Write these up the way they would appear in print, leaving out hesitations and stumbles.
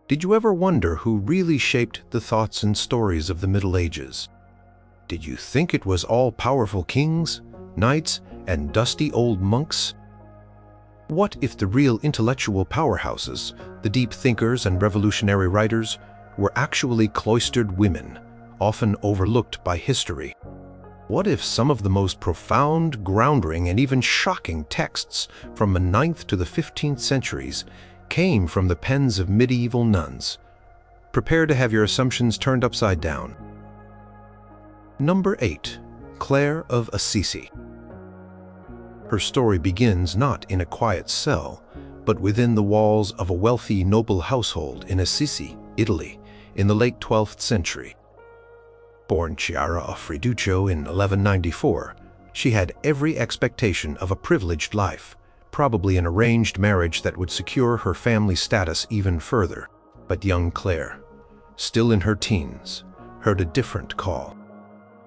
Did you ever wonder who really shaped the thoughts and stories of the Middle Ages? Did you think it was all-powerful kings, knights, and dusty old monks? What if the real intellectual powerhouses, the deep thinkers and revolutionary writers, were actually cloistered women, often overlooked by history? What if some of the most profound, groundbreaking, and even shocking texts from the 9th to the 15th centuries came from the pens of medieval nuns? Prepare to have your assumptions turned upside down. Number 8. Clare of Assisi. Her story begins not in a quiet cell, but within the walls of a wealthy noble household in Assisi, Italy, in the late 12th century. Born Chiara of Friduccio in 1194, she had every expectation of a privileged life, probably an arranged marriage that would secure her family status even further. But young Clare, still in her teens, heard a different call.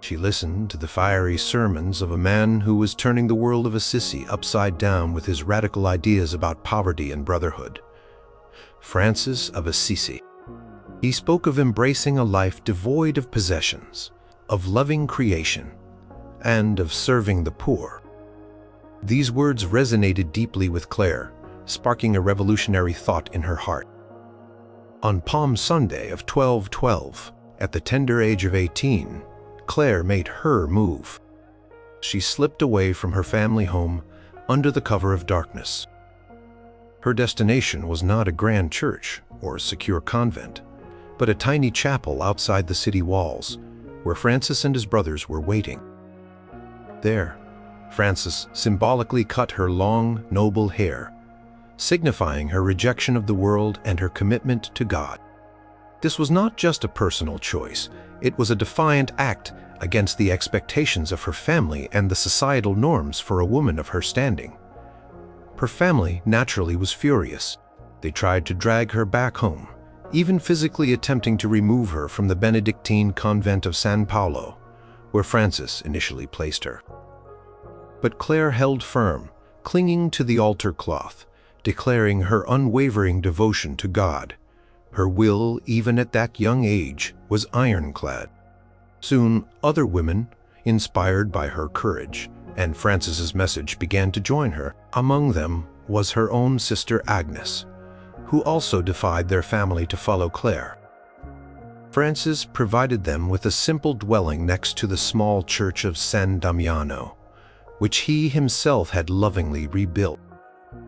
She listened to the fiery sermons of a man who was turning the world of Assisi upside down with his radical ideas about poverty and brotherhood. Francis of Assisi. He spoke of embracing a life devoid of possessions, of loving creation, and of serving the poor. These words resonated deeply with Clare, sparking a revolutionary thought in her heart. On Palm Sunday of 1212, at the tender age of 18, Clare made her move. She slipped away from her family home under the cover of darkness. Her destination was not a grand church or a secure convent, but a tiny chapel outside the city walls, where Francis and his brothers were waiting. There, Francis symbolically cut her long, noble hair, signifying her rejection of the world and her commitment to God. This was not just a personal choice, it was a defiant act against the expectations of her family and the societal norms for a woman of her standing. Her family naturally was furious. They tried to drag her back home, even physically attempting to remove her from the Benedictine convent of San Paolo, where Francis initially placed her. But Clare held firm, clinging to the altar cloth, declaring her unwavering devotion to God. Her will, even at that young age, was ironclad. Soon, other women, inspired by her courage and Francis's message, began to join her. Among them was her own sister Agnes, who also defied their family to follow Clare. Francis provided them with a simple dwelling next to the small church of San Damiano, which he himself had lovingly rebuilt.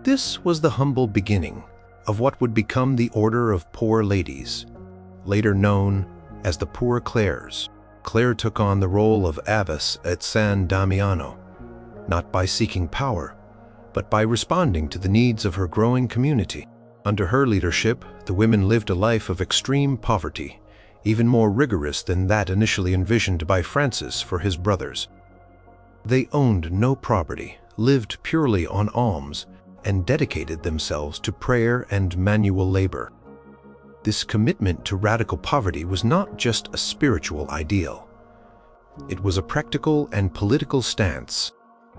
This was the humble beginning of what would become the Order of Poor Ladies, later known as the Poor Clares. Clare took on the role of abbess at San Damiano, not by seeking power, but by responding to the needs of her growing community. Under her leadership, the women lived a life of extreme poverty, even more rigorous than that initially envisioned by Francis for his brothers. They owned no property, lived purely on alms, and dedicated themselves to prayer and manual labor. This commitment to radical poverty was not just a spiritual ideal. It was a practical and political stance.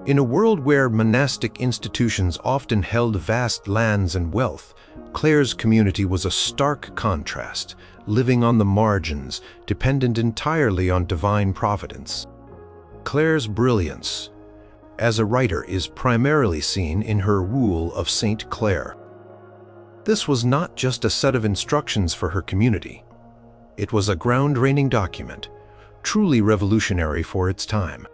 In a world where monastic institutions often held vast lands and wealth, Clare's community was a stark contrast, living on the margins, dependent entirely on divine providence. Clare's brilliance as a writer is primarily seen in her Rule of St. Clare. This was not just a set of instructions for her community. It was a ground-reigning document, truly revolutionary for its time.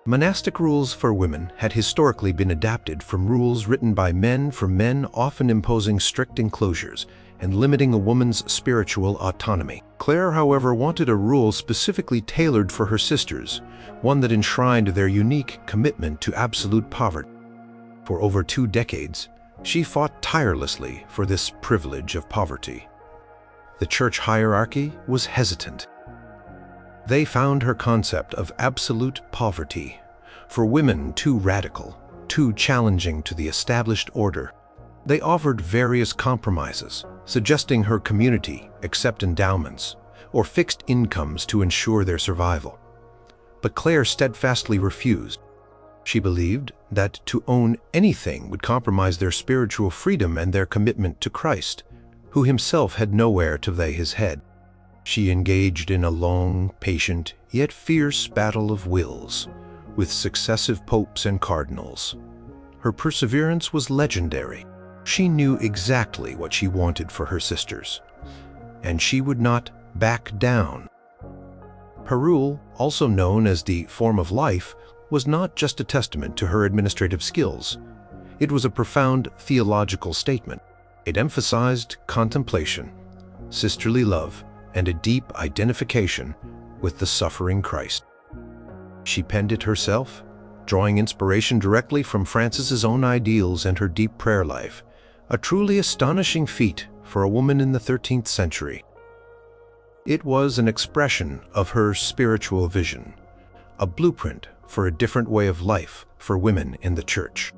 Monastic rules for women had historically been adapted from rules written by men for men, often imposing strict enclosures and limiting a woman's spiritual autonomy. Clare, however, wanted a rule specifically tailored for her sisters, one that enshrined their unique commitment to absolute poverty. For over 2 decades, she fought tirelessly for this privilege of poverty. The church hierarchy was hesitant. They found her concept of absolute poverty for women too radical, too challenging to the established order. They offered various compromises, suggesting her community accept endowments or fixed incomes to ensure their survival. But Clare steadfastly refused. She believed that to own anything would compromise their spiritual freedom and their commitment to Christ. who himself had nowhere to lay his head. She engaged in a long, patient, yet fierce battle of wills, with successive popes and cardinals. Her perseverance was legendary. She knew exactly what she wanted for her sisters, and she would not back down. Her rule, also known as the form of life, was not just a testament to her administrative skills. It was a profound theological statement. It emphasized contemplation, sisterly love, and a deep identification with the suffering Christ. She penned it herself, drawing inspiration directly from Francis's own ideals and her deep prayer life, a truly astonishing feat for a woman in the 13th century. It was an expression of her spiritual vision, a blueprint for a different way of life for women in the Church.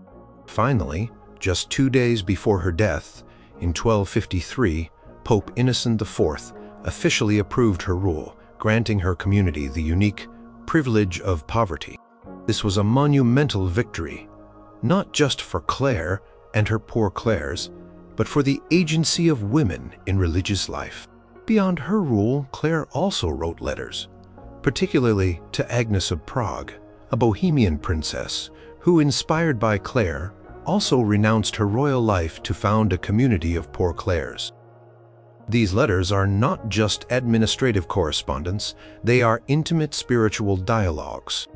Finally, just 2 days before her death, in 1253, Pope Innocent IV officially approved her rule, granting her community the unique privilege of poverty. This was a monumental victory, not just for Clare and her poor Clares, but for the agency of women in religious life. Beyond her rule, Clare also wrote letters, particularly to Agnes of Prague, a Bohemian princess who, inspired by Clare, also renounced her royal life to found a community of poor Clares. These letters are not just administrative correspondence, they are intimate spiritual dialogues.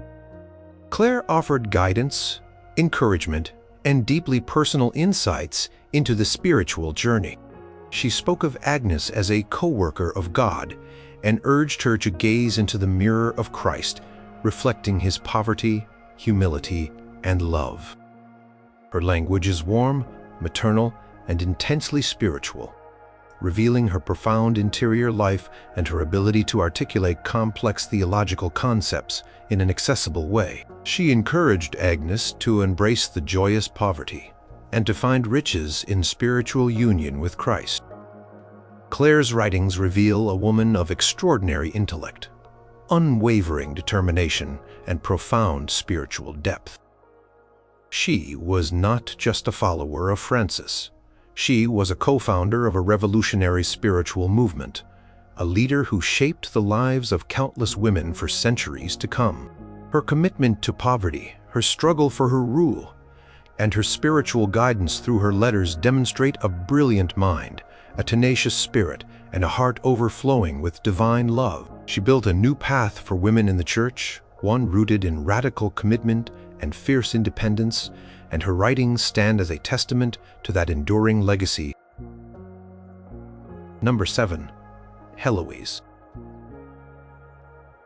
Clare offered guidance, encouragement, and deeply personal insights into the spiritual journey. She spoke of Agnes as a co-worker of God and urged her to gaze into the mirror of Christ, reflecting his poverty, humility, and love. Her language is warm, maternal, and intensely spiritual, revealing her profound interior life and her ability to articulate complex theological concepts in an accessible way. She encouraged Agnes to embrace the joyous poverty and to find riches in spiritual union with Christ. Clare's writings reveal a woman of extraordinary intellect, unwavering determination, and profound spiritual depth. She was not just a follower of Francis. She was a co-founder of a revolutionary spiritual movement, a leader who shaped the lives of countless women for centuries to come. Her commitment to poverty, her struggle for her rule, and her spiritual guidance through her letters demonstrate a brilliant mind, a tenacious spirit, and a heart overflowing with divine love. She built a new path for women in the Church, one rooted in radical commitment and fierce independence, and her writings stand as a testament to that enduring legacy. Number 7. Heloise.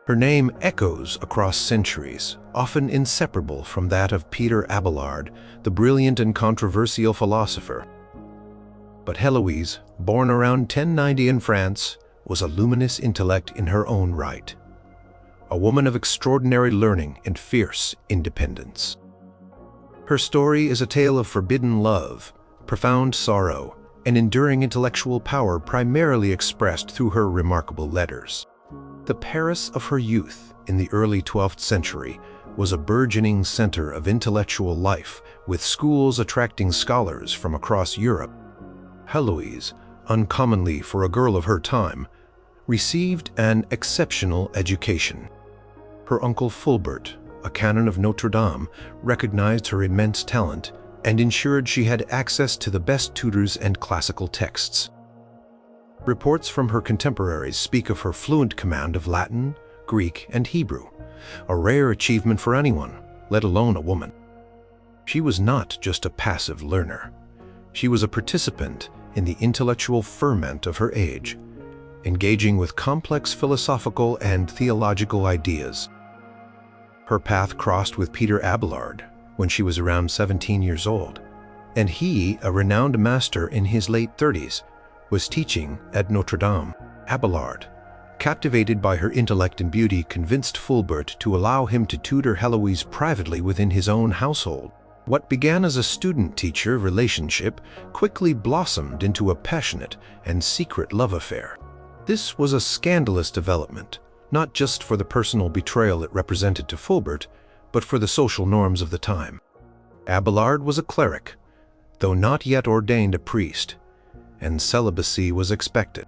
Her name echoes across centuries, often inseparable from that of Peter Abelard, the brilliant and controversial philosopher. But Heloise, born around 1090 in France, was a luminous intellect in her own right, a woman of extraordinary learning and fierce independence. Her story is a tale of forbidden love, profound sorrow, and enduring intellectual power primarily expressed through her remarkable letters. The Paris of her youth in the early 12th century was a burgeoning center of intellectual life, with schools attracting scholars from across Europe. Heloise, uncommonly for a girl of her time, received an exceptional education. Her uncle Fulbert, a canon of Notre Dame, recognized her immense talent and ensured she had access to the best tutors and classical texts. Reports from her contemporaries speak of her fluent command of Latin, Greek, and Hebrew, a rare achievement for anyone, let alone a woman. She was not just a passive learner. She was a participant in the intellectual ferment of her age, engaging with complex philosophical and theological ideas. Her path crossed with Peter Abelard when she was around 17 years old, and he, a renowned master in his late 30s, was teaching at Notre Dame. Abelard, captivated by her intellect and beauty, convinced Fulbert to allow him to tutor Heloise privately within his own household. What began as a student-teacher relationship quickly blossomed into a passionate and secret love affair. This was a scandalous development, not just for the personal betrayal it represented to Fulbert, but for the social norms of the time. Abelard was a cleric, though not yet ordained a priest, and celibacy was expected.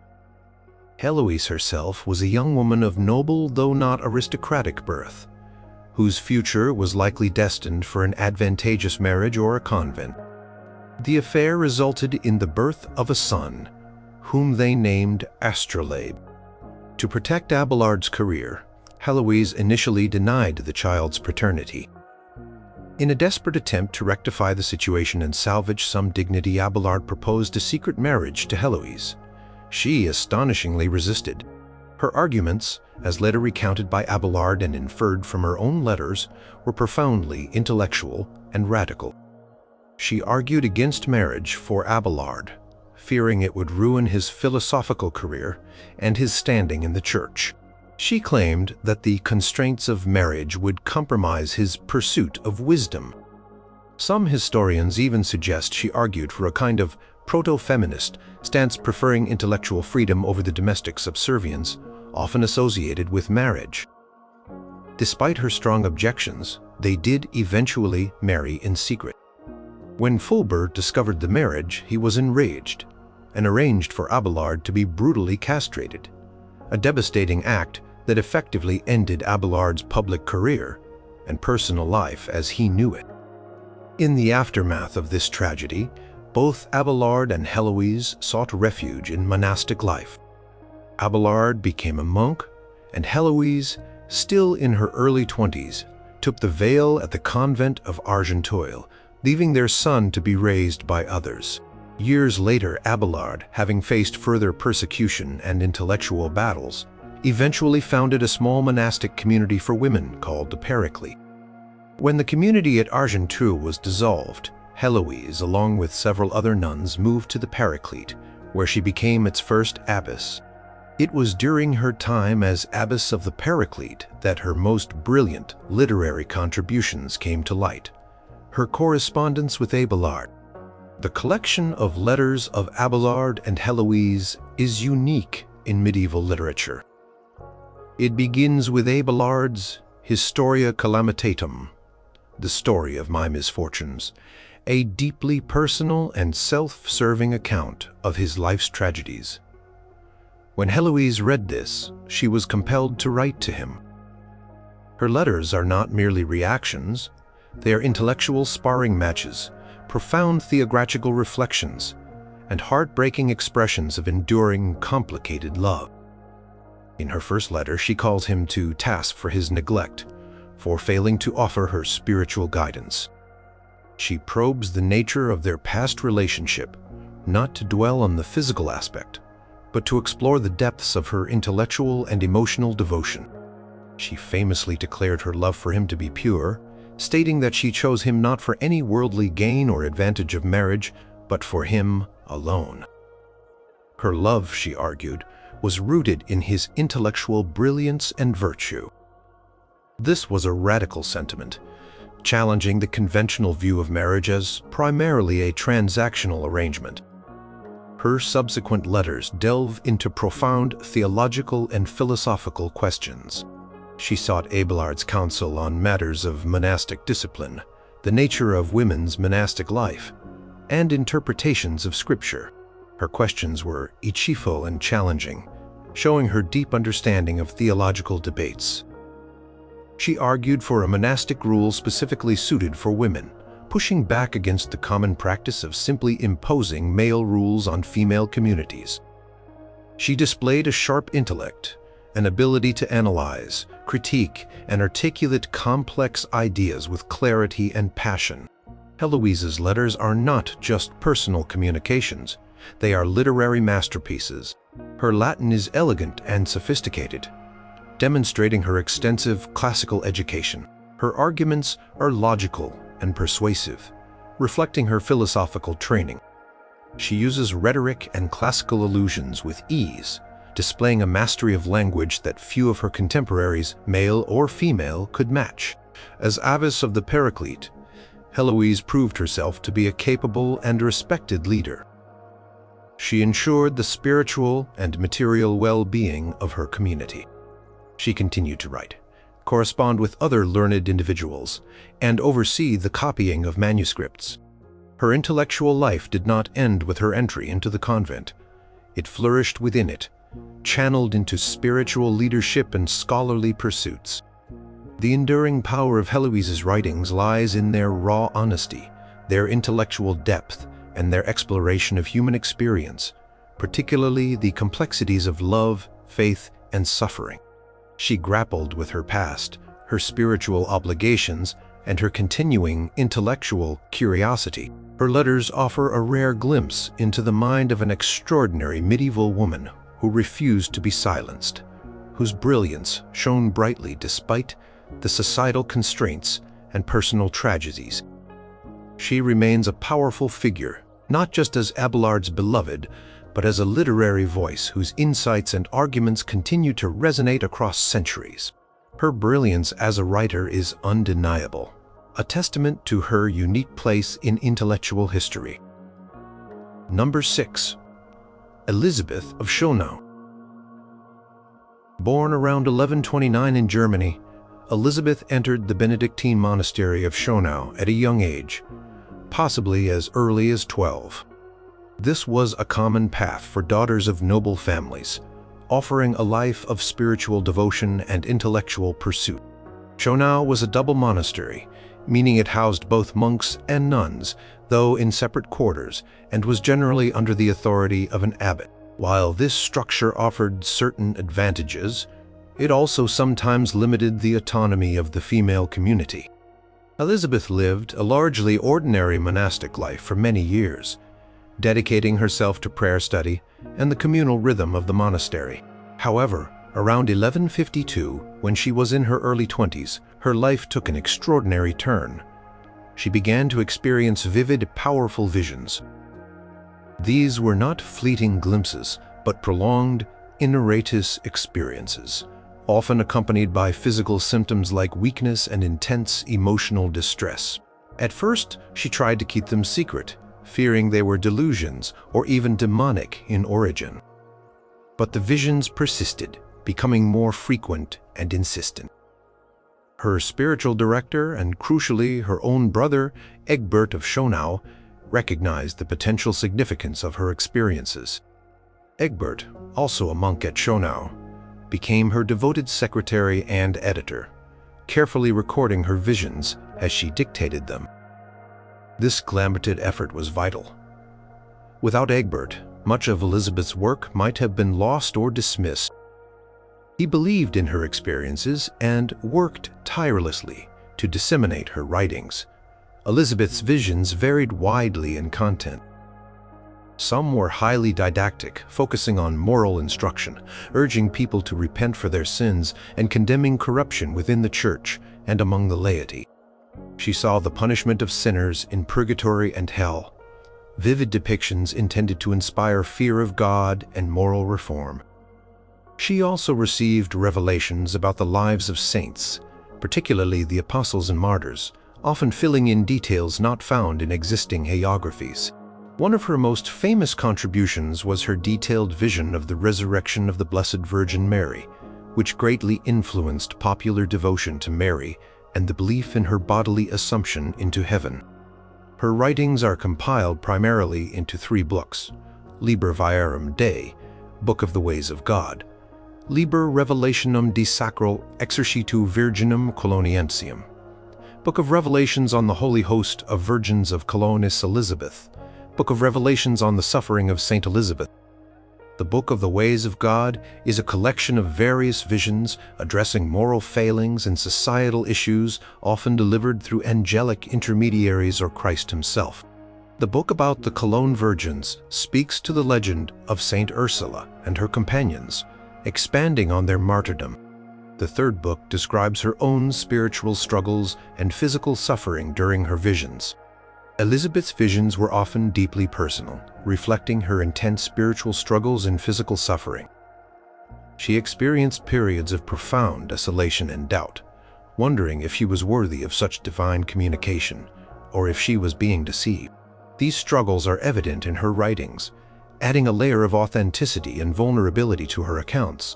Heloise herself was a young woman of noble though not aristocratic birth, whose future was likely destined for an advantageous marriage or a convent. The affair resulted in the birth of a son, whom they named Astrolabe. To protect Abelard's career, Heloise initially denied the child's paternity. In a desperate attempt to rectify the situation and salvage some dignity, Abelard proposed a secret marriage to Heloise. She astonishingly resisted. Her arguments, as later recounted by Abelard and inferred from her own letters, were profoundly intellectual and radical. She argued against marriage for Abelard, fearing it would ruin his philosophical career and his standing in the church. She claimed that the constraints of marriage would compromise his pursuit of wisdom. Some historians even suggest she argued for a kind of proto-feminist stance, preferring intellectual freedom over the domestic subservience often associated with marriage. Despite her strong objections, they did eventually marry in secret. When Fulbert discovered the marriage, he was enraged and arranged for Abelard to be brutally castrated, a devastating act that effectively ended Abelard's public career and personal life as he knew it. In the aftermath of this tragedy, both Abelard and Heloise sought refuge in monastic life. Abelard became a monk, and Heloise, still in her early 20s, took the veil at the convent of Argenteuil, leaving their son to be raised by others. Years later, Abelard, having faced further persecution and intellectual battles, eventually founded a small monastic community for women called the Paraclete. When the community at Argenteuil was dissolved, Heloise, along with several other nuns, moved to the Paraclete, where she became its first abbess. It was during her time as abbess of the Paraclete that her most brilliant literary contributions came to light. Her correspondence with Abelard. The collection of letters of Abelard and Heloise is unique in medieval literature. It begins with Abelard's Historia Calamitatum, the story of my misfortunes, a deeply personal and self-serving account of his life's tragedies. When Heloise read this, she was compelled to write to him. Her letters are not merely reactions, they are intellectual sparring matches, profound theological reflections, and heartbreaking expressions of enduring, complicated love. In her first letter, she calls him to task for his neglect, for failing to offer her spiritual guidance. She probes the nature of their past relationship, not to dwell on the physical aspect, but to explore the depths of her intellectual and emotional devotion. She famously declared her love for him to be pure, stating that she chose him not for any worldly gain or advantage of marriage, but for him alone. Her love, she argued, was rooted in his intellectual brilliance and virtue. This was a radical sentiment, challenging the conventional view of marriage as primarily a transactional arrangement. Her subsequent letters delve into profound theological and philosophical questions. She sought Abelard's counsel on matters of monastic discipline, the nature of women's monastic life, and interpretations of Scripture. Her questions were insightful and challenging, showing her deep understanding of theological debates. She argued for a monastic rule specifically suited for women, pushing back against the common practice of simply imposing male rules on female communities. She displayed a sharp intellect, an ability to analyze, critique, and articulate complex ideas with clarity and passion. Heloise's letters are not just personal communications, they are literary masterpieces. Her Latin is elegant and sophisticated, demonstrating her extensive classical education. Her arguments are logical and persuasive, reflecting her philosophical training. She uses rhetoric and classical allusions with ease, displaying a mastery of language that few of her contemporaries, male or female, could match. As abbess of the Paraclete, Heloise proved herself to be a capable and respected leader. She ensured the spiritual and material well-being of her community. She continued to write, correspond with other learned individuals, and oversee the copying of manuscripts. Her intellectual life did not end with her entry into the convent. It flourished within it, channeled into spiritual leadership and scholarly pursuits. The enduring power of Heloise's writings lies in their raw honesty, their intellectual depth, and their exploration of human experience, particularly the complexities of love, faith, and suffering. She grappled with her past, her spiritual obligations, and her continuing intellectual curiosity. Her letters offer a rare glimpse into the mind of an extraordinary medieval woman who refused to be silenced, whose brilliance shone brightly despite the societal constraints and personal tragedies. She remains a powerful figure, not just as Abelard's beloved, but as a literary voice whose insights and arguments continue to resonate across centuries. Her brilliance as a writer is undeniable, a testament to her unique place in intellectual history. Number 6. Elizabeth of Schonau. Born around 1129 in Germany, Elizabeth entered the Benedictine monastery of Schonau at a young age, possibly as early as 12. This was a common path for daughters of noble families, offering a life of spiritual devotion and intellectual pursuit. Schonau was a double monastery, meaning it housed both monks and nuns, though in separate quarters, and was generally under the authority of an abbot. While this structure offered certain advantages, it also sometimes limited the autonomy of the female community. Elizabeth lived a largely ordinary monastic life for many years, dedicating herself to prayer study and the communal rhythm of the monastery. However, around 1152, when she was in her early 20s, her life took an extraordinary turn. She began to experience vivid, powerful visions. These were not fleeting glimpses, but prolonged, innoratus experiences, often accompanied by physical symptoms like weakness and intense emotional distress. At first, she tried to keep them secret, fearing they were delusions or even demonic in origin. But the visions persisted, becoming more frequent and insistent. Her spiritual director, and crucially her own brother, Egbert of Schonau, recognized the potential significance of her experiences. Egbert, also a monk at Schonau, became her devoted secretary and editor, carefully recording her visions as she dictated them. This collaborative effort was vital. Without Egbert, much of Elizabeth's work might have been lost or dismissed. He believed in her experiences and worked tirelessly to disseminate her writings. Elizabeth's visions varied widely in content. Some were highly didactic, focusing on moral instruction, urging people to repent for their sins and condemning corruption within the church and among the laity. She saw the punishment of sinners in purgatory and hell, vivid depictions intended to inspire fear of God and moral reform. She also received revelations about the lives of saints, particularly the apostles and martyrs, often filling in details not found in existing hagiographies. One of her most famous contributions was her detailed vision of the resurrection of the Blessed Virgin Mary, which greatly influenced popular devotion to Mary and the belief in her bodily assumption into heaven. Her writings are compiled primarily into 3 books: Liber Viarum Dei, Book of the Ways of God; Liber Revelationum de Sacro Exercitu Virginum Coloniensium, Book of Revelations on the Holy Host of Virgins of Colonis Elizabeth, Book of Revelations on the Suffering of Saint Elizabeth. The Book of the Ways of God is a collection of various visions addressing moral failings and societal issues, often delivered through angelic intermediaries or Christ himself. The book about the Cologne virgins speaks to the legend of Saint Ursula and her companions, expanding on their martyrdom. The 3rd book describes her own spiritual struggles and physical suffering during her visions. Elizabeth's visions were often deeply personal, reflecting her intense spiritual struggles and physical suffering. She experienced periods of profound desolation and doubt, wondering if she was worthy of such divine communication, or if she was being deceived. These struggles are evident in her writings, adding a layer of authenticity and vulnerability to her accounts.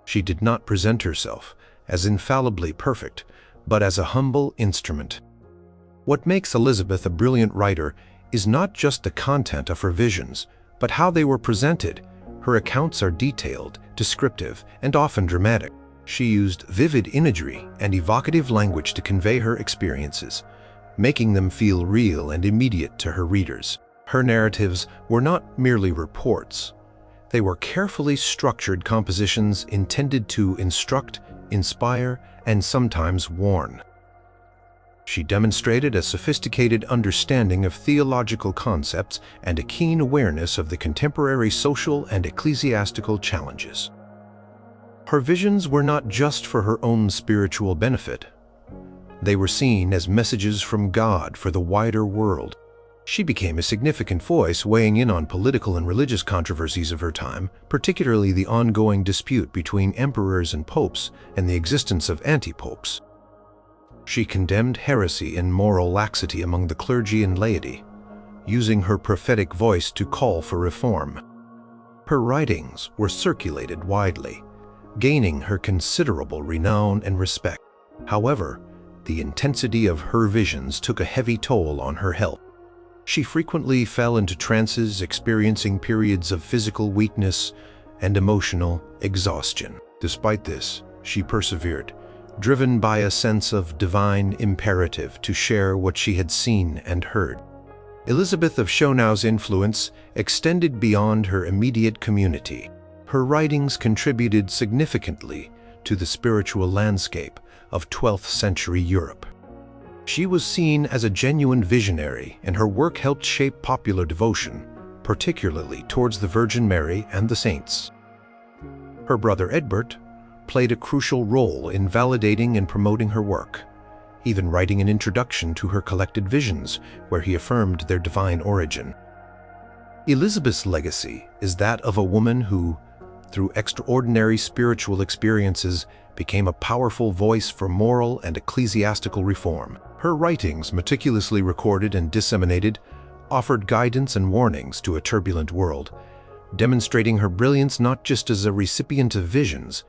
She did not present herself as infallibly perfect, but as a humble instrument. What makes Elizabeth a brilliant writer is not just the content of her visions, but how they were presented. Her accounts are detailed, descriptive, and often dramatic. She used vivid imagery and evocative language to convey her experiences, making them feel real and immediate to her readers. Her narratives were not merely reports. They were carefully structured compositions intended to instruct, inspire, and sometimes warn. She demonstrated a sophisticated understanding of theological concepts and a keen awareness of the contemporary social and ecclesiastical challenges. Her visions were not just for her own spiritual benefit. They were seen as messages from God for the wider world. She became a significant voice weighing in on political and religious controversies of her time, particularly the ongoing dispute between emperors and popes and the existence of anti-popes. She condemned heresy and moral laxity among the clergy and laity, using her prophetic voice to call for reform. Her writings were circulated widely, gaining her considerable renown and respect. However, the intensity of her visions took a heavy toll on her health. She frequently fell into trances, experiencing periods of physical weakness and emotional exhaustion. Despite this, she persevered, driven by a sense of divine imperative to share what she had seen and heard. Elizabeth of Schonau's influence extended beyond her immediate community. Her writings contributed significantly to the spiritual landscape of 12th century Europe. She was seen as a genuine visionary, and her work helped shape popular devotion, particularly towards the Virgin Mary and the saints. Her brother Edbert played a crucial role in validating and promoting her work, even writing an introduction to her collected visions where he affirmed their divine origin. Elizabeth's legacy is that of a woman who, through extraordinary spiritual experiences, became a powerful voice for moral and ecclesiastical reform. Her writings, meticulously recorded and disseminated, offered guidance and warnings to a turbulent world, demonstrating her brilliance not just as a recipient of visions,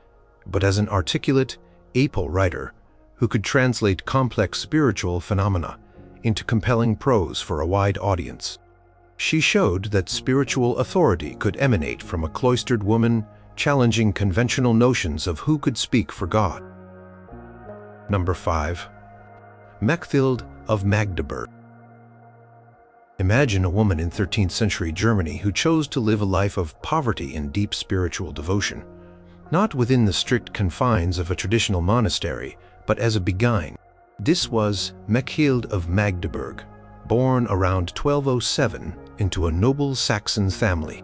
but as an articulate, able writer who could translate complex spiritual phenomena into compelling prose for a wide audience. She showed that spiritual authority could emanate from a cloistered woman, challenging conventional notions of who could speak for God. Number 5. Mechthild of Magdeburg. Imagine a woman in 13th century Germany who chose to live a life of poverty and deep spiritual devotion, not within the strict confines of a traditional monastery, but as a beguine. This was Mechthild of Magdeburg, born around 1207 into a noble Saxon family.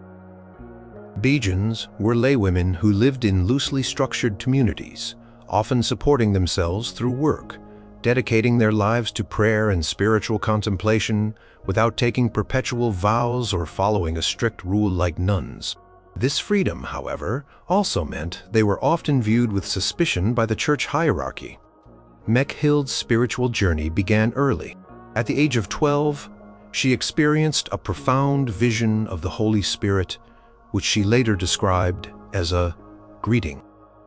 Beguines were laywomen who lived in loosely structured communities, often supporting themselves through work, dedicating their lives to prayer and spiritual contemplation without taking perpetual vows or following a strict rule like nuns. This freedom, however, also meant they were often viewed with suspicion by the church hierarchy. Mechthild's spiritual journey began early. At the age of 12, she experienced a profound vision of the Holy Spirit, which she later described as a greeting.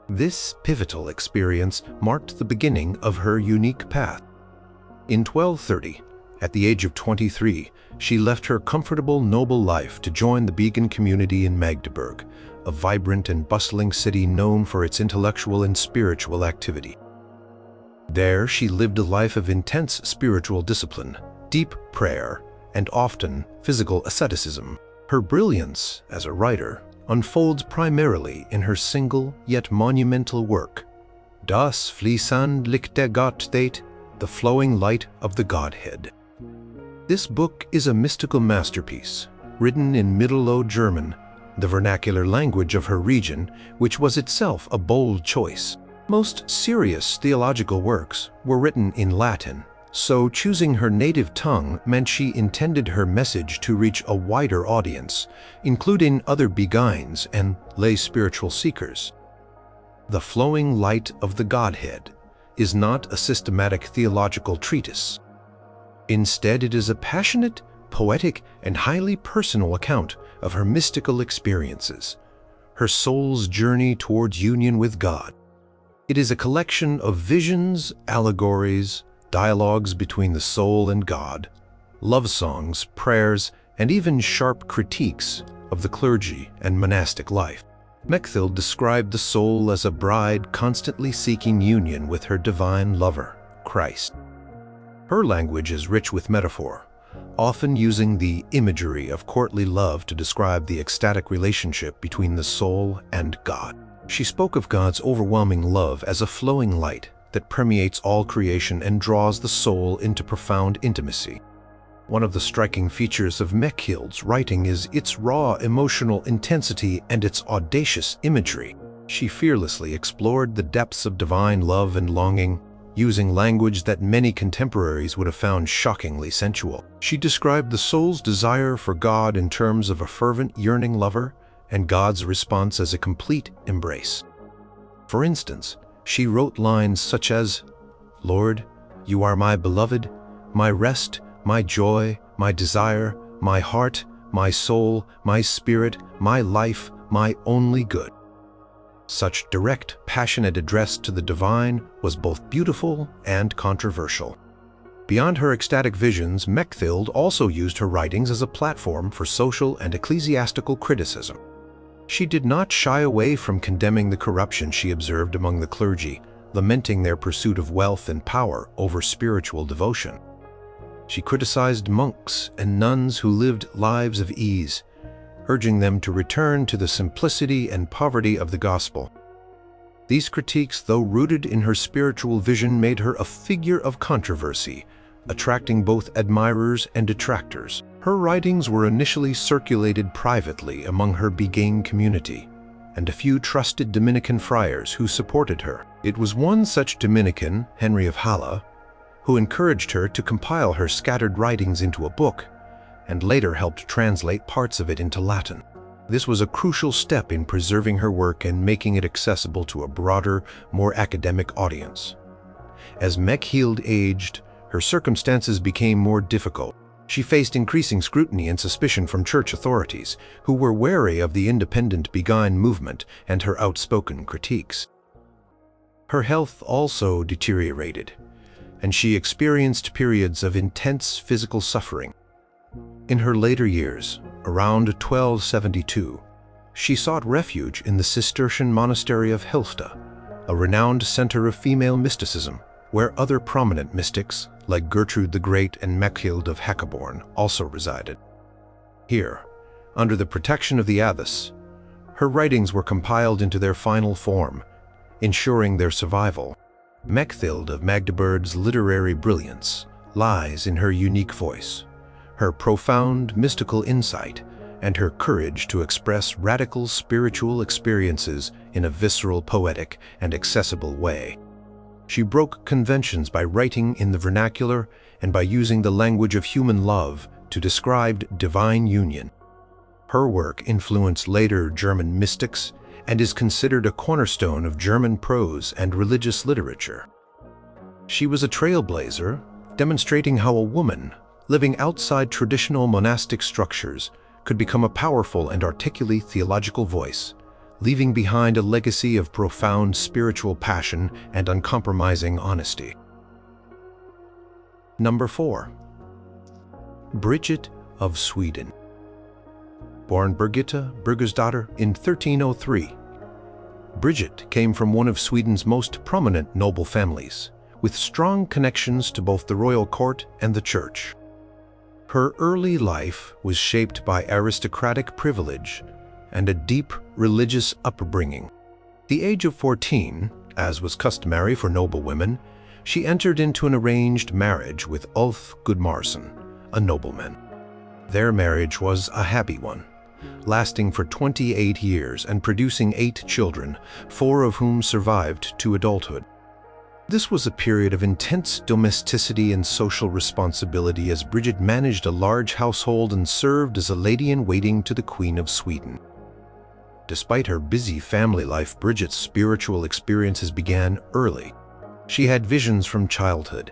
This pivotal experience marked the beginning of her unique path. In 1230, at the age of 23, she left her comfortable, noble life to join the Beguine community in Magdeburg, a vibrant and bustling city known for its intellectual and spiritual activity. There, she lived a life of intense spiritual discipline, deep prayer, and often physical asceticism. Her brilliance as a writer unfolds primarily in her single yet monumental work, Das fließende Licht der Gottheit, The Flowing Light of the Godhead. This book is a mystical masterpiece, written in Middle Low German, the vernacular language of her region, which was itself a bold choice. Most serious theological works were written in Latin, so choosing her native tongue meant she intended her message to reach a wider audience, including other beguines and lay spiritual seekers. The Flowing Light of the Godhead is not a systematic theological treatise. Instead, it is a passionate, poetic, and highly personal account of her mystical experiences, her soul's journey towards union with God. It is a collection of visions, allegories, dialogues between the soul and God, love songs, prayers, and even sharp critiques of the clergy and monastic life. Mechthild described the soul as a bride constantly seeking union with her divine lover, Christ. Her language is rich with metaphor, often using the imagery of courtly love to describe the ecstatic relationship between the soul and God. She spoke of God's overwhelming love as a flowing light that permeates all creation and draws the soul into profound intimacy. One of the striking features of Mechthild's writing is its raw emotional intensity and its audacious imagery. She fearlessly explored the depths of divine love and longing, using language that many contemporaries would have found shockingly sensual. She described the soul's desire for God in terms of a fervent, yearning lover, and God's response as a complete embrace. For instance, she wrote lines such as, "Lord, you are my beloved, my rest, my joy, my desire, my heart, my soul, my spirit, my life, my only good." Such direct, passionate address to the divine was both beautiful and controversial. Beyond her ecstatic visions, Mechthild also used her writings as a platform for social and ecclesiastical criticism. She did not shy away from condemning the corruption she observed among the clergy, lamenting their pursuit of wealth and power over spiritual devotion. She criticized monks and nuns who lived lives of ease, urging them to return to the simplicity and poverty of the gospel. These critiques, though rooted in her spiritual vision, made her a figure of controversy, attracting both admirers and detractors. Her writings were initially circulated privately among her Beguine community, and a few trusted Dominican friars who supported her. It was one such Dominican, Henry of Halle, who encouraged her to compile her scattered writings into a book, and later helped translate parts of it into Latin. This was a crucial step in preserving her work and making it accessible to a broader, more academic audience. As Mechthild aged, her circumstances became more difficult. She faced increasing scrutiny and suspicion from church authorities, who were wary of the independent Beguine movement and her outspoken critiques. Her health also deteriorated, and she experienced periods of intense physical suffering. In her later years, around 1272, she sought refuge in the Cistercian monastery of Helfta, a renowned center of female mysticism, where other prominent mystics, like Gertrude the Great and Mechthild of Heckeborn, also resided. Here, under the protection of the abbess, her writings were compiled into their final form, ensuring their survival. Mechthild of Magdeburg's literary brilliance lies in her unique voice, her profound mystical insight, and her courage to express radical spiritual experiences in a visceral, poetic, and accessible way. She broke conventions by writing in the vernacular and by using the language of human love to describe divine union. Her work influenced later German mystics and is considered a cornerstone of German prose and religious literature. She was a trailblazer, demonstrating how a woman, living outside traditional monastic structures, could become a powerful and articulate theological voice, leaving behind a legacy of profound spiritual passion and uncompromising honesty. Number 4. Bridget of Sweden. Born Birgitta Birgersdotter in 1303, Bridget came from one of Sweden's most prominent noble families, with strong connections to both the royal court and the church. Her early life was shaped by aristocratic privilege and a deep religious upbringing. At the age of 14, as was customary for noble women, she entered into an arranged marriage with Ulf Gudmarsson, a nobleman. Their marriage was a happy one, lasting for 28 years and producing 8 children, 4 of whom survived to adulthood. This was a period of intense domesticity and social responsibility as Bridget managed a large household and served as a lady-in-waiting to the Queen of Sweden. Despite her busy family life, Bridget's spiritual experiences began early. She had visions from childhood,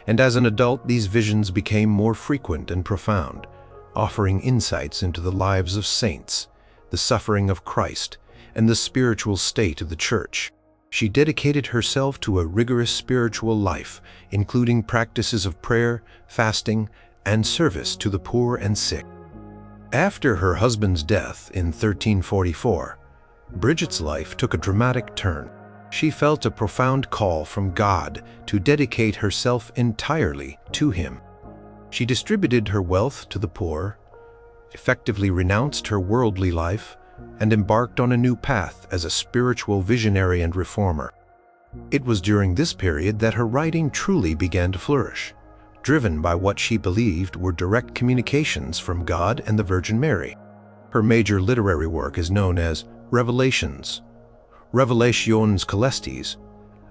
and as an adult these visions became more frequent and profound, offering insights into the lives of saints, the suffering of Christ, and the spiritual state of the Church. She dedicated herself to a rigorous spiritual life, including practices of prayer, fasting, and service to the poor and sick. After her husband's death in 1344, Bridget's life took a dramatic turn. She felt a profound call from God to dedicate herself entirely to Him. She distributed her wealth to the poor, effectively renounced her worldly life, and embarked on a new path as a spiritual visionary and reformer. It was during this period that her writing truly began to flourish, driven by what she believed were direct communications from God and the Virgin Mary. Her major literary work is known as Revelations, Revelations Celestis,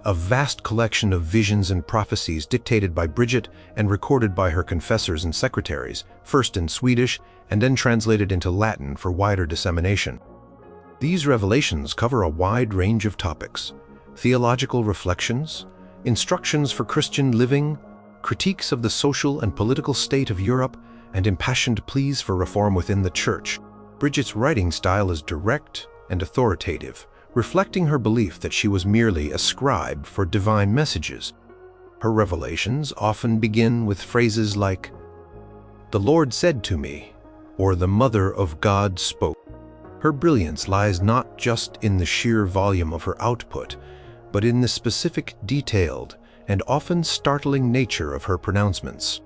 a vast collection of visions and prophecies dictated by Bridget and recorded by her confessors and secretaries, first in Swedish and then translated into Latin for wider dissemination. These revelations cover a wide range of topics: theological reflections, instructions for Christian living, critiques of the social and political state of Europe, and impassioned pleas for reform within the Church. Bridget's writing style is direct and authoritative, reflecting her belief that she was merely a scribe for divine messages. Her revelations often begin with phrases like, "The Lord said to me," or "The Mother of God spoke." Her brilliance lies not just in the sheer volume of her output, but in the specific, detailed, and often startling nature of her pronouncements.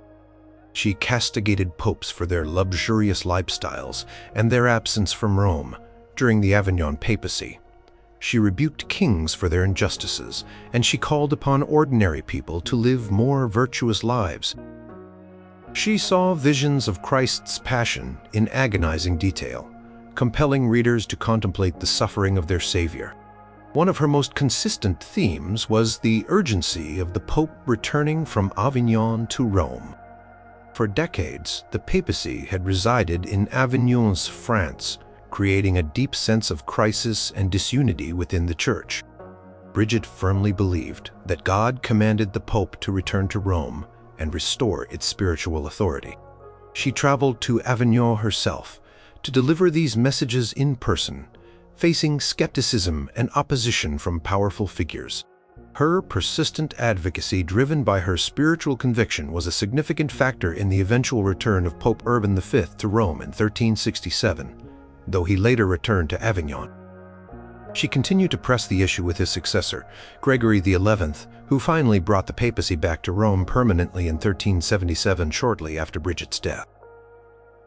She castigated popes for their luxurious lifestyles and their absence from Rome during the Avignon papacy. She rebuked kings for their injustices, and she called upon ordinary people to live more virtuous lives. She saw visions of Christ's passion in agonizing detail, compelling readers to contemplate the suffering of their Savior. One of her most consistent themes was the urgency of the Pope returning from Avignon to Rome. For decades, the papacy had resided in Avignon's France, creating a deep sense of crisis and disunity within the Church. Bridget firmly believed that God commanded the Pope to return to Rome and restore its spiritual authority. She traveled to Avignon herself to deliver these messages in person, facing skepticism and opposition from powerful figures. Her persistent advocacy, driven by her spiritual conviction, was a significant factor in the eventual return of Pope Urban V to Rome in 1367, though he later returned to Avignon. She continued to press the issue with his successor, Gregory XI, who finally brought the papacy back to Rome permanently in 1377, shortly after Bridget's death.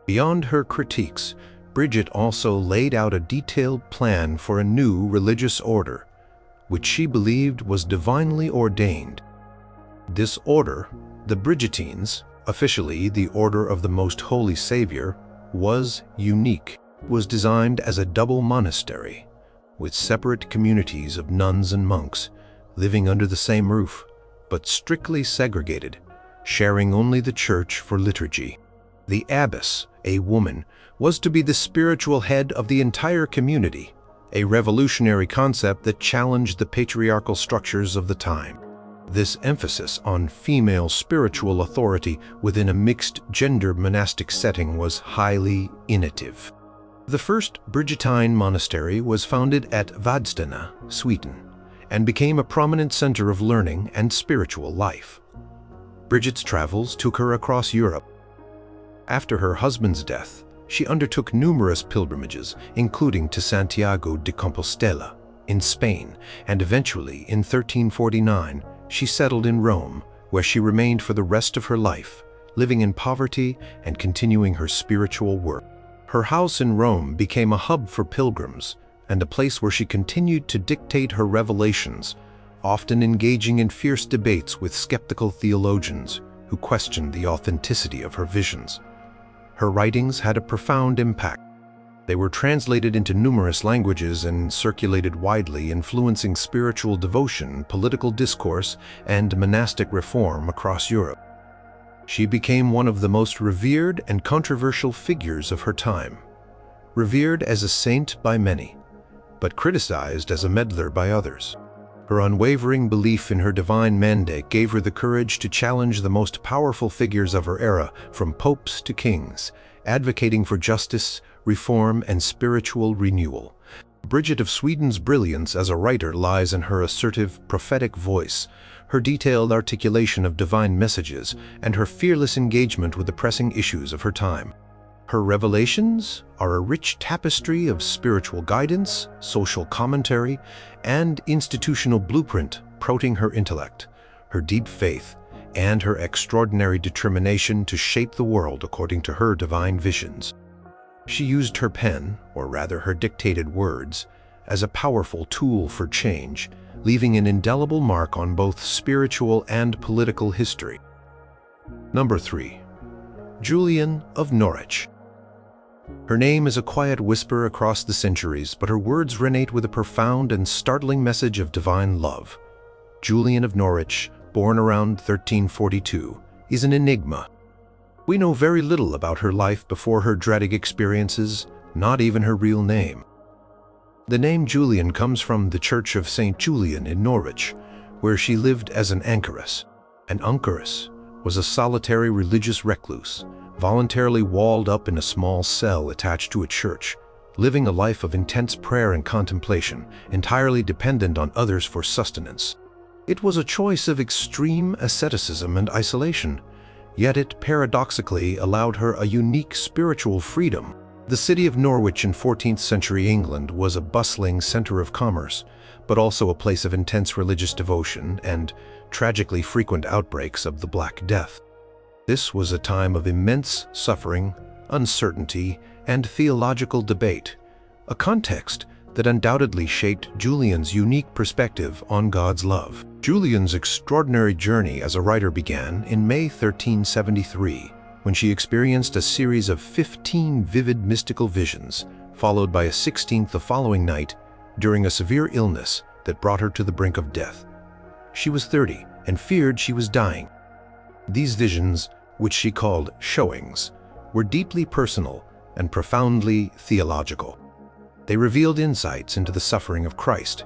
Beyond her critiques, Bridget also laid out a detailed plan for a new religious order, which she believed was divinely ordained. This order, the Bridgetines, officially the Order of the Most Holy Savior, was unique. It was designed as a double monastery, with separate communities of nuns and monks living under the same roof, but strictly segregated, sharing only the church for liturgy. The abbess, a woman, was to be the spiritual head of the entire community, a revolutionary concept that challenged the patriarchal structures of the time. This emphasis on female spiritual authority within a mixed-gender monastic setting was highly innovative. The first Bridgetine monastery was founded at Vadstena, Sweden, and became a prominent center of learning and spiritual life. Bridget's travels took her across Europe. After her husband's death, she undertook numerous pilgrimages, including to Santiago de Compostela in Spain, and eventually, in 1349, she settled in Rome, where she remained for the rest of her life, living in poverty and continuing her spiritual work. Her house in Rome became a hub for pilgrims and a place where she continued to dictate her revelations, often engaging in fierce debates with skeptical theologians who questioned the authenticity of her visions. Her writings had a profound impact. They were translated into numerous languages and circulated widely, influencing spiritual devotion, political discourse, and monastic reform across Europe. She became one of the most revered and controversial figures of her time, revered as a saint by many, but criticized as a meddler by others. Her unwavering belief in her divine mandate gave her the courage to challenge the most powerful figures of her era, from popes to kings, advocating for justice, reform, and spiritual renewal. Bridget of Sweden's brilliance as a writer lies in her assertive, prophetic voice, her detailed articulation of divine messages, and her fearless engagement with the pressing issues of her time. Her revelations are a rich tapestry of spiritual guidance, social commentary, and institutional blueprint, promoting her intellect, her deep faith, and her extraordinary determination to shape the world according to her divine visions. She used her pen, or rather her dictated words, as a powerful tool for change, leaving an indelible mark on both spiritual and political history. Number 3. Julian of Norwich. Her name is a quiet whisper across the centuries, but her words resonate with a profound and startling message of divine love. Julian of Norwich, born around 1342, is an enigma. We know very little about her life before her dreadful experiences, not even her real name. The name Julian comes from the Church of St. Julian in Norwich, where she lived as an anchoress. An anchoress was a solitary religious recluse, voluntarily walled up in a small cell attached to a church, living a life of intense prayer and contemplation, entirely dependent on others for sustenance. It was a choice of extreme asceticism and isolation, yet it paradoxically allowed her a unique spiritual freedom. The city of Norwich in 14th century England was a bustling center of commerce, but also a place of intense religious devotion and tragically frequent outbreaks of the Black Death. This was a time of immense suffering, uncertainty, and theological debate, a context that undoubtedly shaped Julian's unique perspective on God's love. Julian's extraordinary journey as a writer began in May 1373, when she experienced a series of 15 vivid mystical visions, followed by a 16th the following night during a severe illness that brought her to the brink of death. She was 30 and feared she was dying. These visions, which she called showings, were deeply personal and profoundly theological. They revealed insights into the suffering of Christ,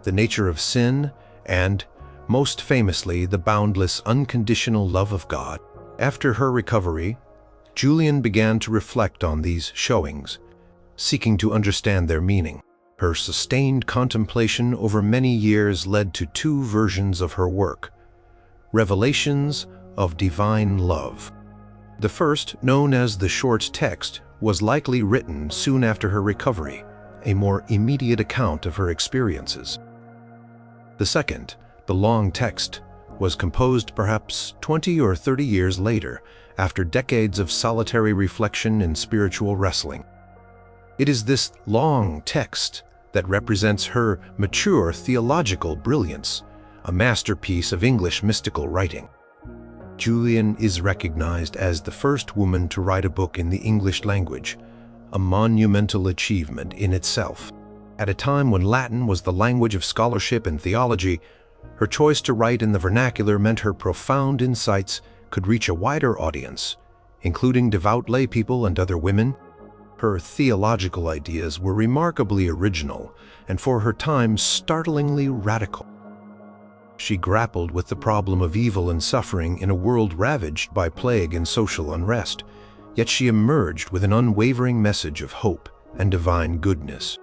the nature of sin, and, most famously, the boundless, unconditional love of God. After her recovery, Julian began to reflect on these showings, seeking to understand their meaning. Her sustained contemplation over many years led to 2 versions of her work, Revelations of Divine Love. The first, known as the short text, was likely written soon after her recovery, a more immediate account of her experiences. The second, the long text, was composed perhaps 20 or 30 years later, after decades of solitary reflection and spiritual wrestling. It is this long text that represents her mature theological brilliance, a masterpiece of English mystical writing. Julian is recognized as the first woman to write a book in the English language, a monumental achievement in itself. At a time when Latin was the language of scholarship and theology, her choice to write in the vernacular meant her profound insights could reach a wider audience, including devout laypeople and other women. Her theological ideas were remarkably original and for her time startlingly radical. She grappled with the problem of evil and suffering in a world ravaged by plague and social unrest, yet she emerged with an unwavering message of hope and divine goodness.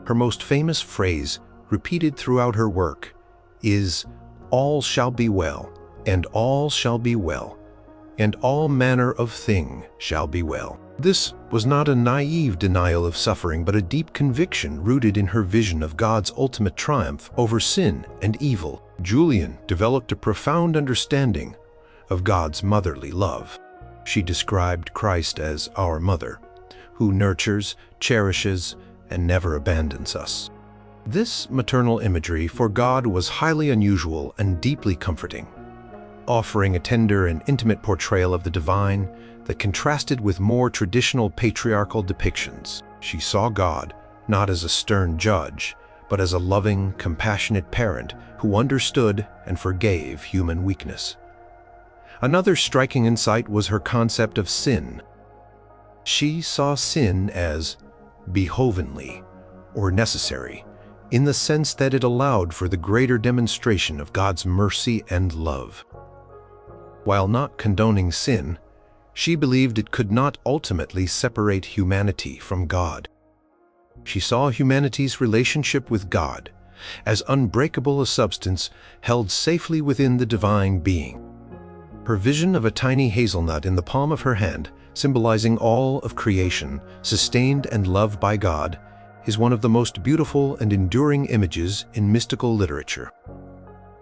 Her most famous phrase, repeated throughout her work, is, "All shall be well, and all shall be well, and all manner of thing shall be well." This was not a naive denial of suffering, but a deep conviction rooted in her vision of God's ultimate triumph over sin and evil. Julian developed a profound understanding of God's motherly love. She described Christ as our mother, who nurtures, cherishes, and never abandons us. This maternal imagery for God was highly unusual and deeply comforting, offering a tender and intimate portrayal of the divine that contrasted with more traditional patriarchal depictions. She saw God not as a stern judge, but as a loving, compassionate parent who understood and forgave human weakness. Another striking insight was her concept of sin. She saw sin as behovenly, or necessary, in the sense that it allowed for the greater demonstration of God's mercy and love. While not condoning sin, she believed it could not ultimately separate humanity from God. She saw humanity's relationship with God as unbreakable a substance held safely within the divine being. Her vision of a tiny hazelnut in the palm of her hand, symbolizing all of creation, sustained and loved by God, is one of the most beautiful and enduring images in mystical literature.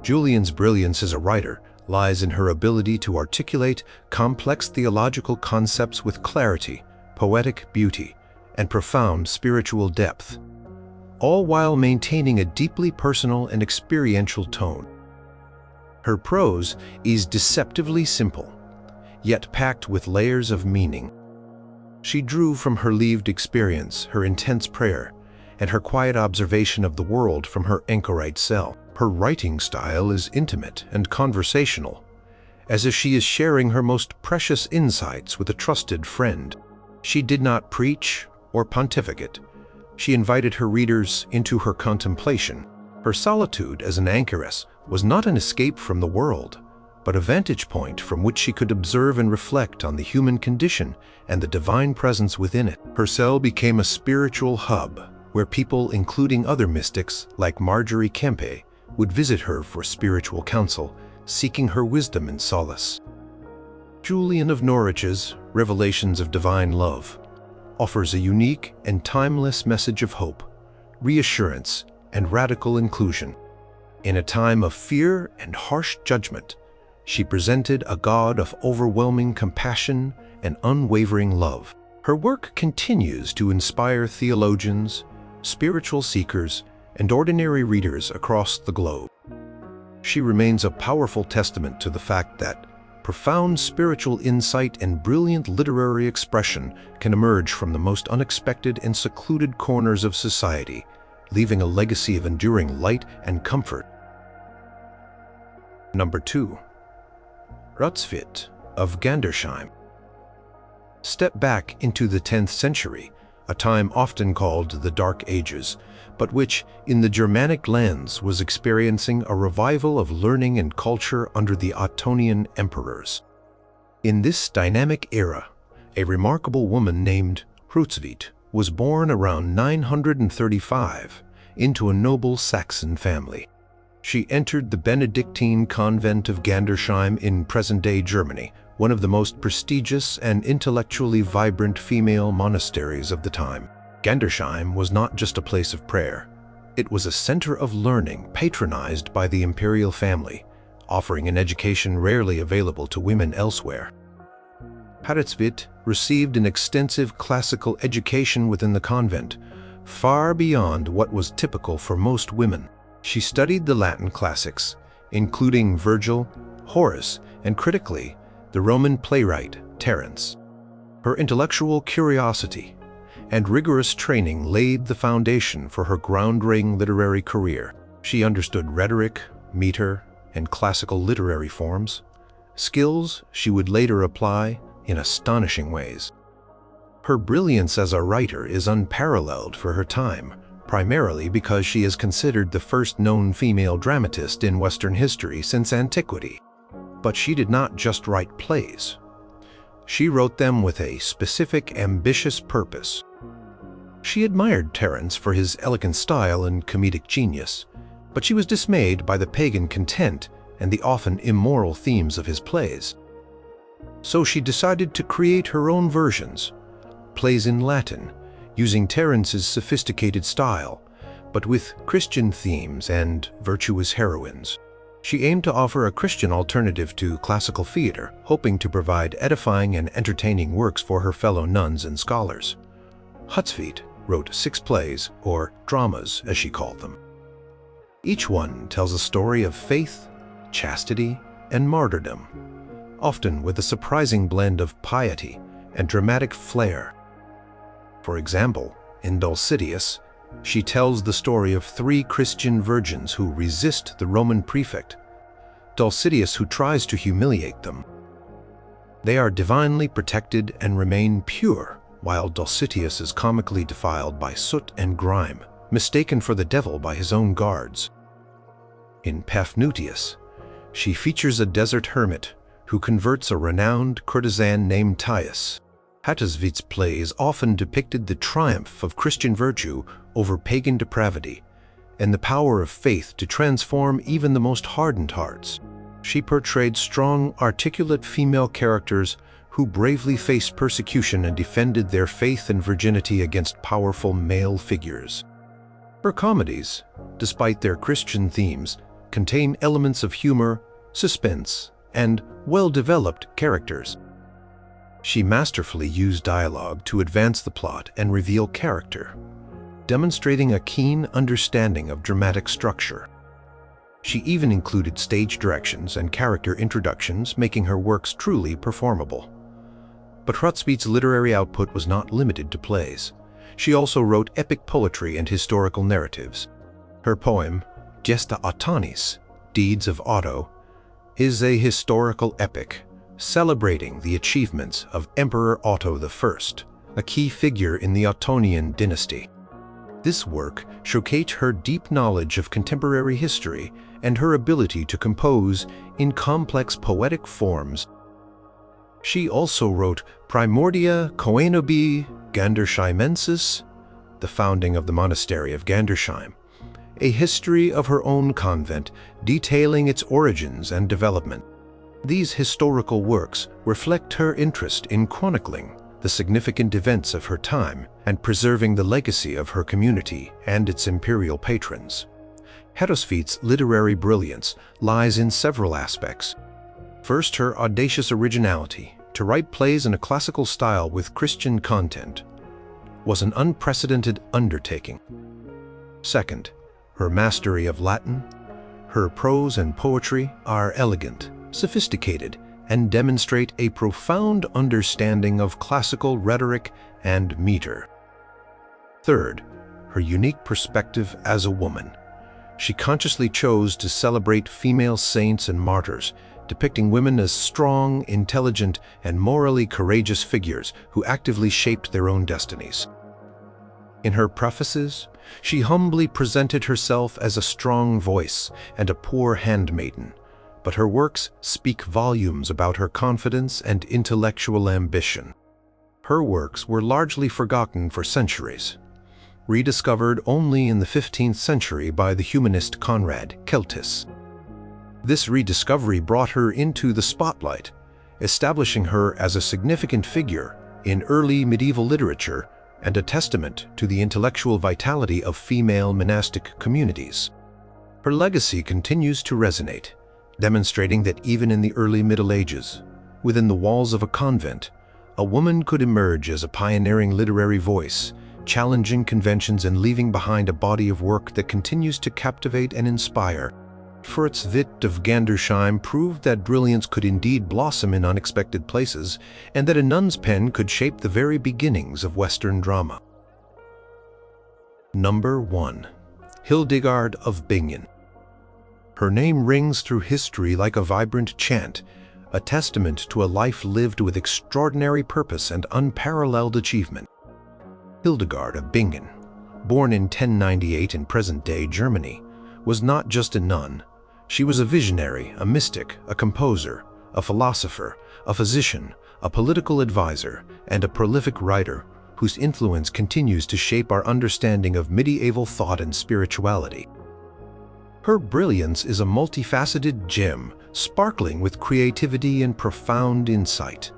Julian's brilliance as a writer lies in her ability to articulate complex theological concepts with clarity, poetic beauty, and profound spiritual depth, all while maintaining a deeply personal and experiential tone. Her prose is deceptively simple, yet packed with layers of meaning. She drew from her lived experience, her intense prayer, and her quiet observation of the world from her anchorite cell. Her writing style is intimate and conversational, as if she is sharing her most precious insights with a trusted friend. She did not preach or pontificate. She invited her readers into her contemplation. Her solitude as an anchoress was not an escape from the world, but a vantage point from which she could observe and reflect on the human condition and the divine presence within it. Her cell became a spiritual hub where people, including other mystics like Marjorie Kempe, would visit her for spiritual counsel, seeking her wisdom and solace. Julian of Norwich's Revelations of Divine Love offers a unique and timeless message of hope, reassurance, and radical inclusion. In a time of fear and harsh judgment, she presented a God of overwhelming compassion and unwavering love. Her work continues to inspire theologians, spiritual seekers, and ordinary readers across the globe. She remains a powerful testament to the fact that profound spiritual insight and brilliant literary expression can emerge from the most unexpected and secluded corners of society, leaving a legacy of enduring light and comfort. Number 2. Hruntsvit of Gandersheim. Step back into the 10th century, a time often called the Dark Ages, but which, in the Germanic lands, was experiencing a revival of learning and culture under the Ottonian emperors. In this dynamic era, a remarkable woman named Hruntsvit was born around 935 into a noble Saxon family. She entered the Benedictine convent of Gandersheim in present-day Germany, one of the most prestigious and intellectually vibrant female monasteries of the time. Gandersheim was not just a place of prayer. It was a center of learning patronized by the imperial family, offering an education rarely available to women elsewhere. Hruntsvit received an extensive classical education within the convent, far beyond what was typical for most women. She studied the Latin classics, including Virgil, Horace, and critically, the Roman playwright Terence. Her intellectual curiosity and rigorous training laid the foundation for her groundbreaking literary career. She understood rhetoric, meter, and classical literary forms, skills she would later apply in astonishing ways. Her brilliance as a writer is unparalleled for her time, primarily because she is considered the first known female dramatist in Western history since antiquity. But she did not just write plays. She wrote them with a specific, ambitious purpose. She admired Terence for his elegant style and comedic genius, but she was dismayed by the pagan content and the often immoral themes of his plays. So she decided to create her own versions, plays in Latin, using Terence's sophisticated style, but with Christian themes and virtuous heroines. She aimed to offer a Christian alternative to classical theater, hoping to provide edifying and entertaining works for her fellow nuns and scholars. Hruntsvit wrote 6 plays, or dramas as she called them. Each one tells a story of faith, chastity, and martyrdom, often with a surprising blend of piety and dramatic flair. For example, in Dulcidius, she tells the story of 3 Christian virgins who resist the Roman prefect, Dulcidius, who tries to humiliate them. They are divinely protected and remain pure, while Dulcidius is comically defiled by soot and grime, mistaken for the devil by his own guards. In Paphnutius, she features a desert hermit who converts a renowned courtesan named Thais. Hatterswitz's plays often depicted the triumph of Christian virtue over pagan depravity and the power of faith to transform even the most hardened hearts. She portrayed strong, articulate female characters who bravely faced persecution and defended their faith and virginity against powerful male figures. Her comedies, despite their Christian themes, contain elements of humor, suspense, and well-developed characters. She masterfully used dialogue to advance the plot and reveal character, demonstrating a keen understanding of dramatic structure. She even included stage directions and character introductions, making her works truly performable. But Hatterswitz's literary output was not limited to plays. She also wrote epic poetry and historical narratives. Her poem, Gesta Ottanis, Deeds of Otto, is a historical epic celebrating the achievements of Emperor Otto I, a key figure in the Ottonian dynasty. This work showcased her deep knowledge of contemporary history and her ability to compose in complex poetic forms. She also wrote Primordia Coenobi Gandersheimensis, the founding of the monastery of Gandersheim, a history of her own convent detailing its origins and development. These historical works reflect her interest in chronicling the significant events of her time and preserving the legacy of her community and its imperial patrons. Hatterswitz's literary brilliance lies in several aspects. First, her audacious originality to write plays in a classical style with Christian content was an unprecedented undertaking. Second, her mastery of Latin. Her prose and poetry are elegant, sophisticated, and demonstrate a profound understanding of classical rhetoric and meter. Third, her unique perspective as a woman. She consciously chose to celebrate female saints and martyrs, depicting women as strong, intelligent, and morally courageous figures who actively shaped their own destinies. In her prefaces, she humbly presented herself as a strong voice and a poor handmaiden, but her works speak volumes about her confidence and intellectual ambition. Her works were largely forgotten for centuries, rediscovered only in the 15th century by the humanist Conrad Celtis. This rediscovery brought her into the spotlight, establishing her as a significant figure in early medieval literature and a testament to the intellectual vitality of female monastic communities. Her legacy continues to resonate, demonstrating that even in the early Middle Ages, within the walls of a convent, a woman could emerge as a pioneering literary voice, challenging conventions and leaving behind a body of work that continues to captivate and inspire. Fritz Witt of Gandersheim proved that brilliance could indeed blossom in unexpected places, and that a nun's pen could shape the very beginnings of Western drama. Number 1. Hildegard of Bingen. Her name rings through history like a vibrant chant, a testament to a life lived with extraordinary purpose and unparalleled achievement. Hildegard of Bingen, born in 1098 in present-day Germany, was not just a nun. She was a visionary, a mystic, a composer, a philosopher, a physician, a political advisor, and a prolific writer whose influence continues to shape our understanding of medieval thought and spirituality. Her brilliance is a multifaceted gem, sparkling with creativity and profound insight.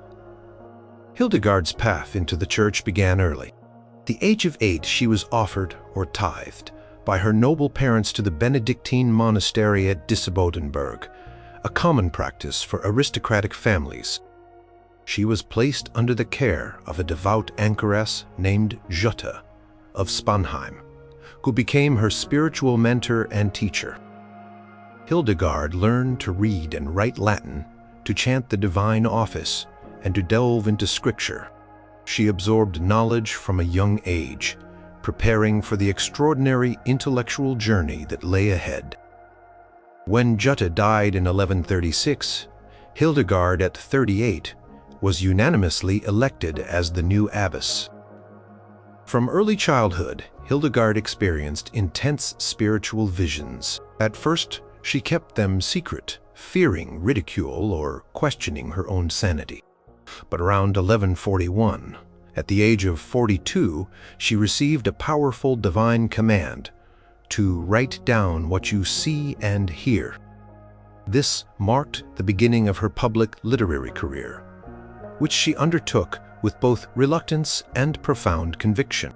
Hildegard's path into the church began early. At the age of 8, she was offered, or tithed, by her noble parents to the Benedictine monastery at Disibodenberg, a common practice for aristocratic families. She was placed under the care of a devout anchoress named Jutta of Spanheim, who became her spiritual mentor and teacher. Hildegard learned to read and write Latin, to chant the divine office, and to delve into scripture. She absorbed knowledge from a young age, preparing for the extraordinary intellectual journey that lay ahead. When Jutta died in 1136, Hildegard, at 38, was unanimously elected as the new abbess. From early childhood, Hildegard experienced intense spiritual visions. At first, she kept them secret, fearing ridicule or questioning her own sanity. But around 1141, at the age of 42, she received a powerful divine command to write down what you see and hear. This marked the beginning of her public literary career, which she undertook with both reluctance and profound conviction.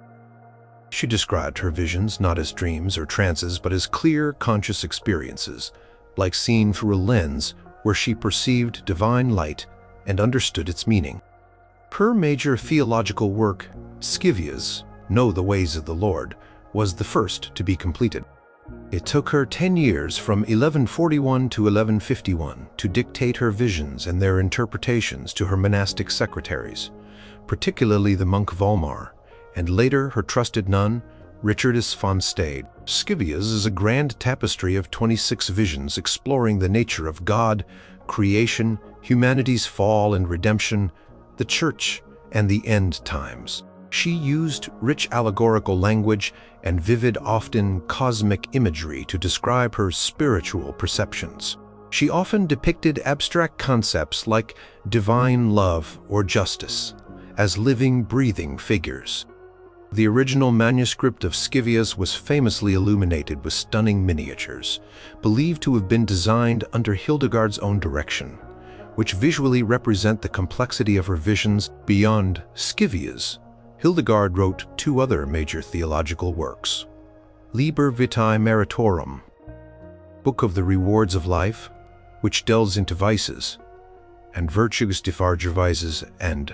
She described her visions not as dreams or trances, but as clear, conscious experiences, like seen through a lens where she perceived divine light and understood its meaning. Her major theological work, Scivias, Know the Ways of the Lord, was the first to be completed. It took her 10 years from 1141 to 1151 to dictate her visions and their interpretations to her monastic secretaries, particularly the monk Volmar, and later her trusted nun, Richardus von Stade. Scivias is a grand tapestry of 26 visions exploring the nature of God, creation, humanity's fall and redemption, the Church, and the end times. She used rich allegorical language and vivid, often cosmic imagery to describe her spiritual perceptions. She often depicted abstract concepts like divine love or justice as living, breathing figures. The original manuscript of Scivias was famously illuminated with stunning miniatures, believed to have been designed under Hildegard's own direction, which visually represent the complexity of her visions. Beyond Scivias, Hildegard wrote 2 other major theological works: Liber Vitae Meritorum, Book of the Rewards of Life, which delves into vices, and Virtues Defied and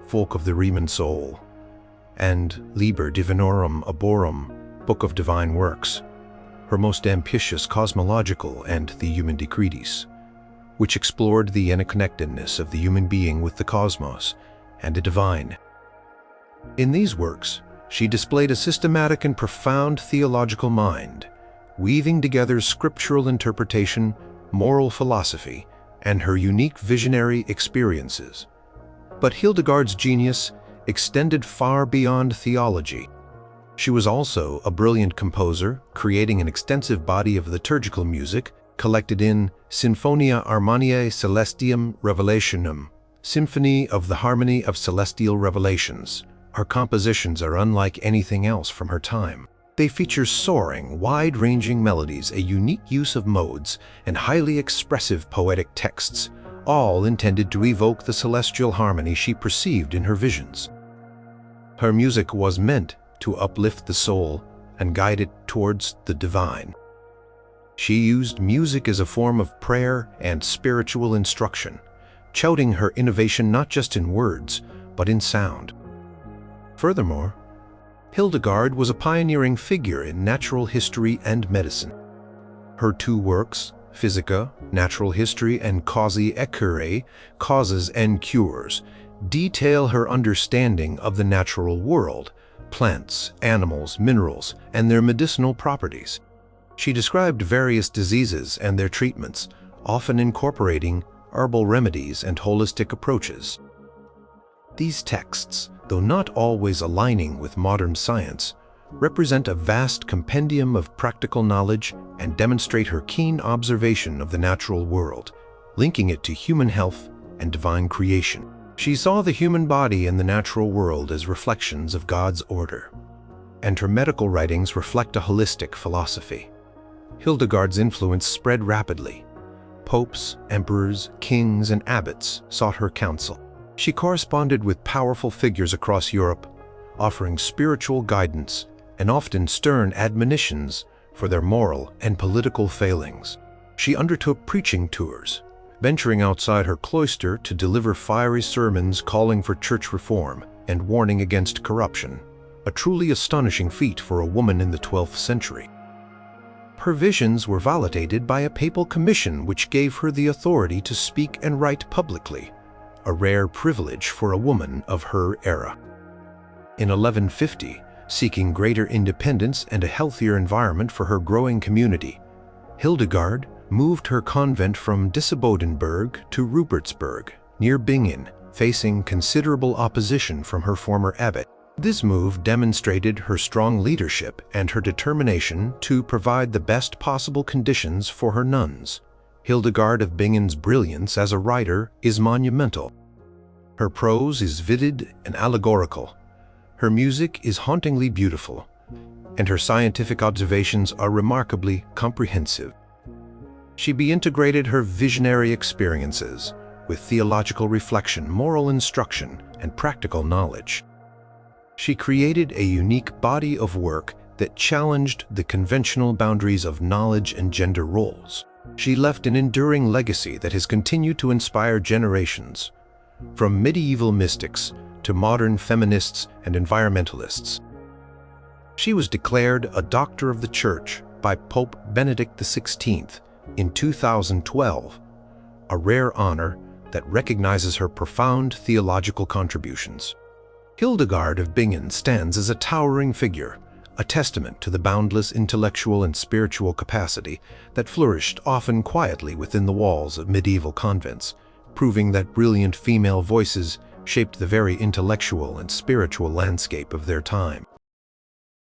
Folk of the Riemann Soul, and Liber Divinorum Arborum, Book of Divine Works, her most ambitious cosmological and the Human Decretis, which explored the interconnectedness of the human being with the cosmos and the divine. In these works, she displayed a systematic and profound theological mind, weaving together scriptural interpretation, moral philosophy, and her unique visionary experiences. But Hildegard's genius extended far beyond theology. She was also a brilliant composer, creating an extensive body of liturgical music collected in Sinfonia Harmoniae Celestium Revelationum, Symphony of the Harmony of Celestial Revelations. Her compositions are unlike anything else from her time. They feature soaring, wide-ranging melodies, a unique use of modes, and highly expressive poetic texts, all intended to evoke the celestial harmony she perceived in her visions. Her music was meant to uplift the soul and guide it towards the divine. She used music as a form of prayer and spiritual instruction, touting her innovation not just in words, but in sound. Furthermore, Hildegard was a pioneering figure in natural history and medicine. Her 2 works, Physica, Natural History, and Causae et Curae, Causes and Cures, detail her understanding of the natural world, plants, animals, minerals, and their medicinal properties. She described various diseases and their treatments, often incorporating herbal remedies and holistic approaches. These texts, though not always aligning with modern science, represent a vast compendium of practical knowledge and demonstrate her keen observation of the natural world, linking it to human health and divine creation. She saw the human body and the natural world as reflections of God's order, and her medical writings reflect a holistic philosophy. Hildegard's influence spread rapidly. Popes, emperors, kings, and abbots sought her counsel. She corresponded with powerful figures across Europe, offering spiritual guidance and often stern admonitions for their moral and political failings. She undertook preaching tours, venturing outside her cloister to deliver fiery sermons calling for church reform and warning against corruption, a truly astonishing feat for a woman in the 12th century. Her visions were validated by a papal commission which gave her the authority to speak and write publicly, a rare privilege for a woman of her era. In 1150, seeking greater independence and a healthier environment for her growing community, Hildegard moved her convent from Disibodenberg to Rupertsberg, near Bingen, facing considerable opposition from her former abbot. This move demonstrated her strong leadership and her determination to provide the best possible conditions for her nuns. Hildegard of Bingen's brilliance as a writer is monumental. Her prose is vivid and allegorical. Her music is hauntingly beautiful, and her scientific observations are remarkably comprehensive. She integrated her visionary experiences with theological reflection, moral instruction, and practical knowledge. She created a unique body of work that challenged the conventional boundaries of knowledge and gender roles. She left an enduring legacy that has continued to inspire generations, from medieval mystics to modern feminists and environmentalists. She was declared a Doctor of the Church by Pope Benedict XVI in 2012, a rare honor that recognizes her profound theological contributions. Hildegard of Bingen stands as a towering figure, a testament to the boundless intellectual and spiritual capacity that flourished often quietly within the walls of medieval convents, proving that brilliant female voices shaped the very intellectual and spiritual landscape of their time.